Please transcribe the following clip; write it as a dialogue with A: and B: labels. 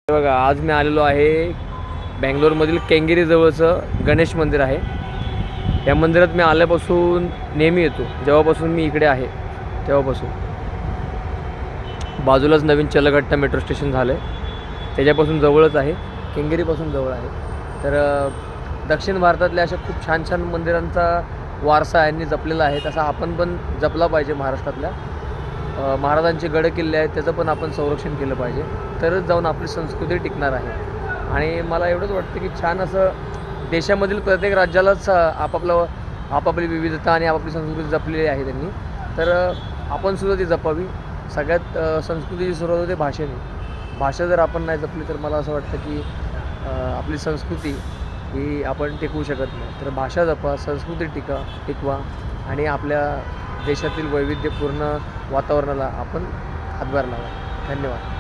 A: बघा, आज मी आलेलो आहे बँगलोरमधील केंगेरी जवळचं गणेश मंदिर आहे. या मंदिरात मी आल्यापासून नेहमी येतो. जेव्हापासून मी इकडे आहे तेव्हापासून. बाजूलाच नवीन चलगट्टा मेट्रो स्टेशन झालं आहे, त्याच्यापासून जवळच आहे, केंगेरीपासून जवळ आहे. तर दक्षिण भारतातल्या अशा खूप छान छान मंदिरांचा वारसा यांनी जपलेला आहे, तसा आपण पण जपला पाहिजे. महाराष्ट्रातल्या महाराजांचे गड किल्ले आहेत, त्याचं पण आपण संरक्षण केलं पाहिजे, तरच जाऊन आपली संस्कृती टिकणार आहे. आणि मला एवढंच वाटतं की छान असं देशामधील प्रत्येक राज्यालाच आपापली विविधता आणि आपापली संस्कृती जपलेली आहे त्यांनी. तर आपण सुद्धा ती जपावी. सगळ्यात संस्कृतीची सुरुवात होते भाषेने. भाषा जर आपण नाही जपली तर मला असं वाटतं की आपली संस्कृती ही आपण टिकवू शकत नाही. तर भाषा जपा, संस्कृती टिकवा आणि आपल्या देशातील वैविध्यपूर्ण वातावरणाला आपण हातभार लावा. धन्यवाद.